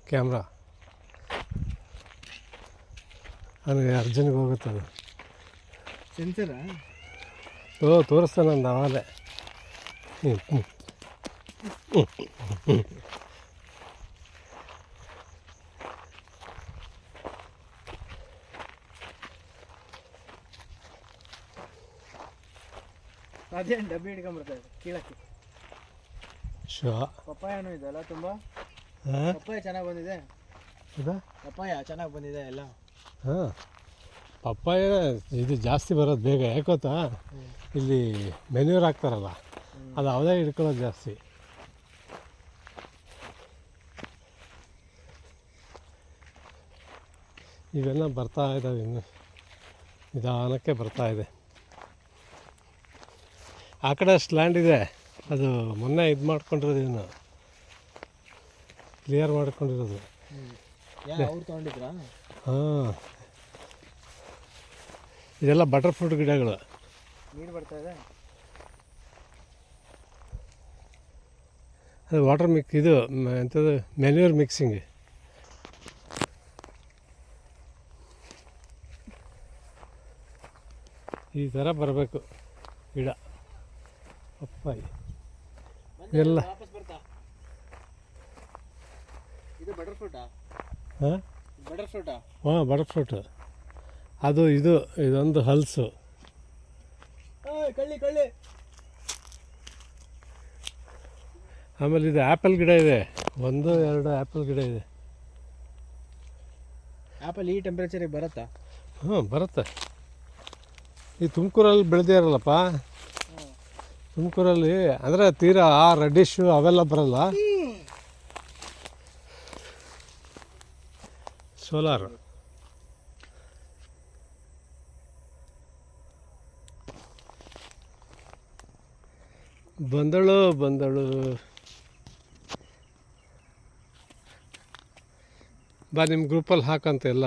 Camera. ನನಗೆ ಅರ್ಜೆಂಟ್ಗೆ ಹೋಗುತ್ತದು. ಸೆನ್ಸರಾ? ತೋರಿಸ್ತಾನಂದು ಆವಾಗಲೇ. ಅದೇನು ಡಬ್ಬಿ ಹಿಡ್ಕೊಂಬರ್ತಾರೆ ಕೀಳಕ್ಕೆ. ಪಪ್ಪಾಯನೂ ಇದೆಲ್ಲ ತುಂಬ. ಪಪ್ಪಾಯ ಚೆನ್ನಾಗಿ ಬಂದಿದೆ. ಹೌದಾ? ಪಪ್ಪಾಯ ಚೆನ್ನಾಗಿ ಬಂದಿದೆ ಎಲ್ಲ. ಹಾಂ, ಪಪ್ಪಾಯ ಇದು ಜಾಸ್ತಿ ಬರೋದು ಬೇಗ. ಯಾಕೋತ್ತಾ, ಇಲ್ಲಿ ಮೆನ್ಯೂರ್ ಹಾಕ್ತಾರಲ್ಲ, ಅದು ಅವದೇ ಹಿಡ್ಕೊಳ್ಳೋದು ಜಾಸ್ತಿ. ಇವೆಲ್ಲ ಬರ್ತಾ ಇದ್ದಾವೆ, ಇನ್ನು ನಿಧಾನಕ್ಕೆ ಬರ್ತಾ ಇದೆ. ಆ ಕಡೆ ಅಷ್ಟು ಲ್ಯಾಂಡ್ ಇದೆ, ಅದು ಮೊನ್ನೆ ಇದು ಮಾಡ್ಕೊಂಡಿರೋದು, ಏನು ಕ್ಲಿಯರ್ ಮಾಡ್ಕೊಂಡಿರೋದು. ಅವ್ರು ತೊಗೊಂಡಿದ್ರಾ? ಹಾಂ, ಇದೆಲ್ಲ ಬಟರ್ ಫ್ರೂಟ್ ಗಿಡಗಳು. ನೀರು ಬರ್ತಾ ಇದೆ. ಅದು ವಾಟರ್ ಇದು ಎಂಥದ್ದು ಮೆನ್ಯೂರ್ ಮಿಕ್ಸಿಂಗ್. ಈ ಥರ ಬರಬೇಕು ಗಿಡ ಪಪ್ಪಾಯಿ ಎಲ್ಲ. ಇದು ಬಟರ್ ಫ್ರೂಟಾ? ಹಾಂ, ಬಟರ್ ಫ್ರೂಟಾ? ಹಾಂ, ಬಟರ್ ಫ್ರೂಟು. ಅದು ಇದೊಂದು ಹಲ್ಸು. ಕಳ್ಳಿ ಕಳ್ಳಿ. ಆಮೇಲೆ ಇದು ಆ್ಯಪಲ್ ಗಿಡ ಇದೆ, 1-2 ಆ್ಯಪಲ್ ಗಿಡ ಇದೆ. ಆ್ಯಪಲ್ ಈ ಟೆಂಪ್ರೇಚರಿಗೆ ಬರುತ್ತಾ? ಹಾಂ, ಬರುತ್ತೆ. ಈ ತುಮಕೂರಲ್ಲಿ ಬೆಳೆದಿರಲ್ಲಪ್ಪ, ತುಮಕೂರಲ್ಲಿ ಅಂದರೆ ತೀರಾ ಆ ರೆಡ್ಡಿಶು ಅವೆಲ್ಲ ಬರಲ್ಲ. ಸೋಲಾರ್ ಬಂದಳು ಬಾ, ನಿಮ್ಮ ಗ್ರೂಪಲ್ಲಿ ಹಾಕಂತ ಎಲ್ಲ.